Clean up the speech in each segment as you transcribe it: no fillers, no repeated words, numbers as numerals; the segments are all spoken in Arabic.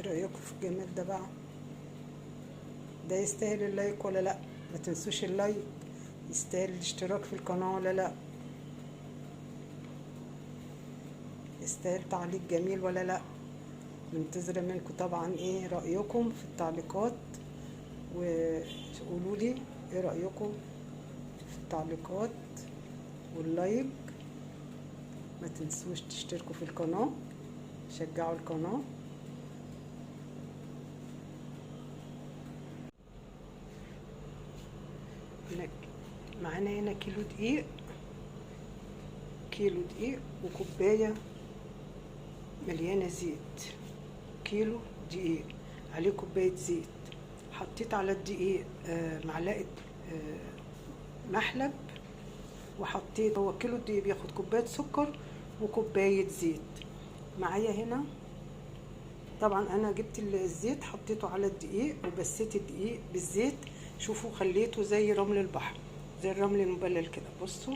رأيكم في الجمال ده بقى؟ ده يستاهل اللايك ولا لا؟ ما تنسوش اللايك. يستاهل الاشتراك في القناة ولا لا؟ يستاهل تعليق جميل ولا لا؟ منتظرة منكم طبعا ايه رأيكم في التعليقات، وقولوا لي ايه رأيكم في التعليقات واللايك. ما تنسوش تشتركوا في القناة، شجعوا القناة. معانا هنا كيلو دقيق وكوباية مليانة زيت. كيلو دقيق عليه كوباية زيت. حطيت على الدقيق معلقة محلب، وحطيت، هو كيلو دقيق بياخد كوباية سكر وكوباية زيت. معايا هنا طبعا انا جبت الزيت حطيته على الدقيق وبسيت الدقيق بالزيت. شوفوا خليته زي رمل البحر، زي الرمل المبلل كده. بصوا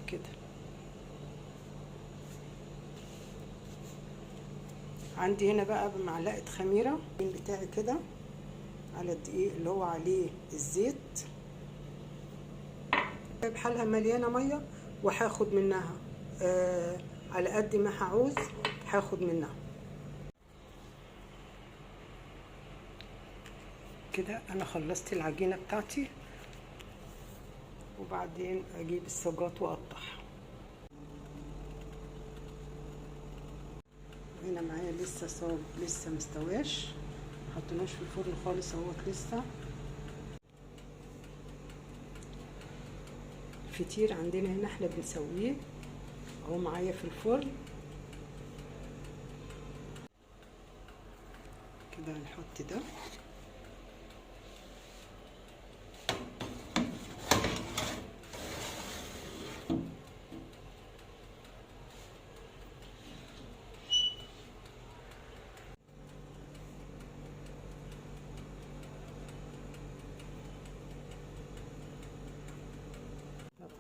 كده. عندي هنا بقى بمعلقه خميره بتاعي كده على الدقيق اللي هو عليه الزيت، بحالها مليانه ميه، وهاخد منها على قد ما هعوز هاخد منها كده. انا خلصت العجينه بتاعتي، وبعدين اجيب الصاجات واقطعها. هنا معايا لسه صاج لسه مستواش، محطناش في الفرن خالص اهوت لسه. الفطير عندنا هنا احنا بنسويه اهو معايا في الفرن كده. هنحط ده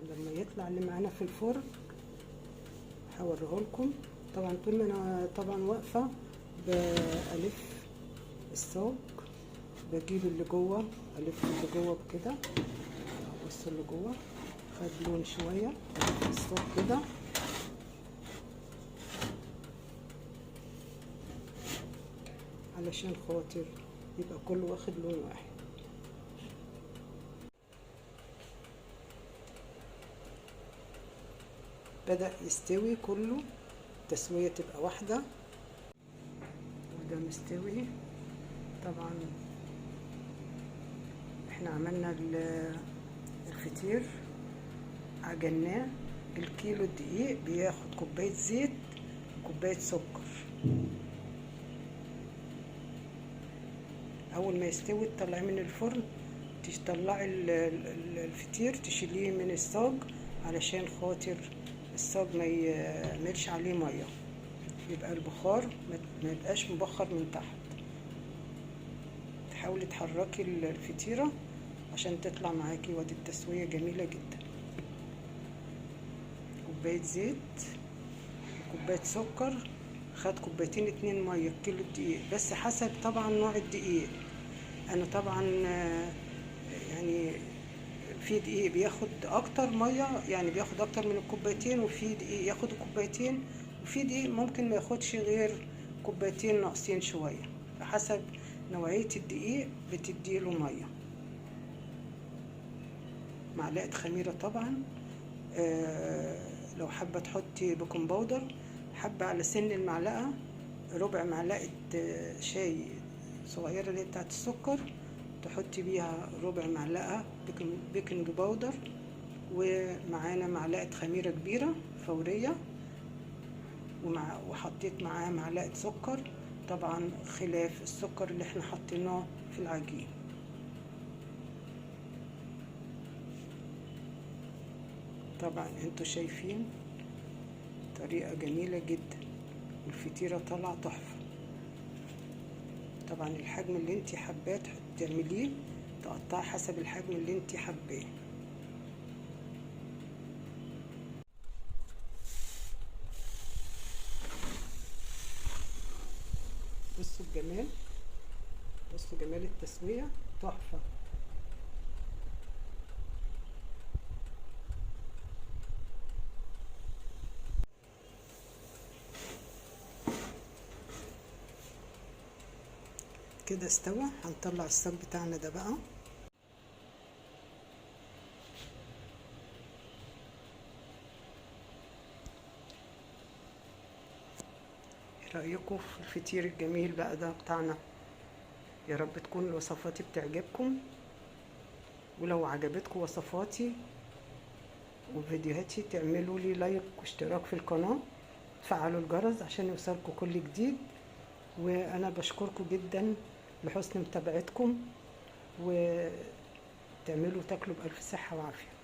لما يطلع اللي معانا في الفرن هوريه لكم. طبعا طول ما انا طبعا واقفه بألف الصاج، بجيب اللي جوه الف اللي جوه بكده. بصوا اللي جوه خد لون شويه، الف الصاج كده علشان خاطر يبقى كله واخد لون واحد. بدأ يستوي كله، التسوية تبقى واحدة، وده مستوي. طبعا احنا عملنا الفطير، عجناه. الكيلو الدقيق بياخد كوباية زيت وكوباية سكر. اول ما يستوي تطلعيه من الفرن، تطلعي الفطير تشيليه من الصاج علشان خاطر الصاج ما يعملش عليه ميه، يبقى البخار ما يبقاش مبخر من تحت. تحاولي تحركي الفطيره عشان تطلع معاكي وادي التسويه جميله جدا. كوبايه زيت وكوبايه سكر، خد كوبايتين 2 ميه كيلو الدقيق، بس حسب طبعا نوع الدقيق. انا طبعا يعني في دقيق بياخد اكتر ميه، يعني بياخد اكتر من الكوبايتين، وفي دقيق ياخد كوبايتين، وفي دقيق ممكن ما ياخدش غير كوبايتين ناقصين شويه. فحسب نوعيه الدقيق بتديله ميه. معلقه خميره طبعا. لو حابه تحطي بيكنج باودر، حابه على سن المعلقه ربع معلقه شاي صغيره اللي بتاعت السكر، تحطي بيها ربع معلقه بيكنج باودر، ومعانا معلقه خميره كبيره فوريه، وحطيت معاه معلقه سكر، طبعا خلاف السكر اللي احنا حطيناه في العجين. طبعا انتوا شايفين طريقه جميله جدا، والفطيره طالعه تحفه. طبعا الحجم اللي انت حباه تعمليه، تقطعي حسب الحجم اللي انت حباه. بصوا الجمال، بصوا جمال التسوية تحفة. كده استوى، هنطلع الصاج بتاعنا ده بقى. ايه رأيكم في الفطير الجميل بقى ده بتاعنا؟ يا رب تكون وصفاتي بتعجبكم، ولو عجبتكم وصفاتي وفيديوهاتي تعملوا لي لايك واشتراك في القناة، تفعلوا الجرس عشان يوصلكم كل جديد. وانا بشكركم جدا لحسن متابعتكم، وتعملوا تاكلوا بألف صحة وعافية.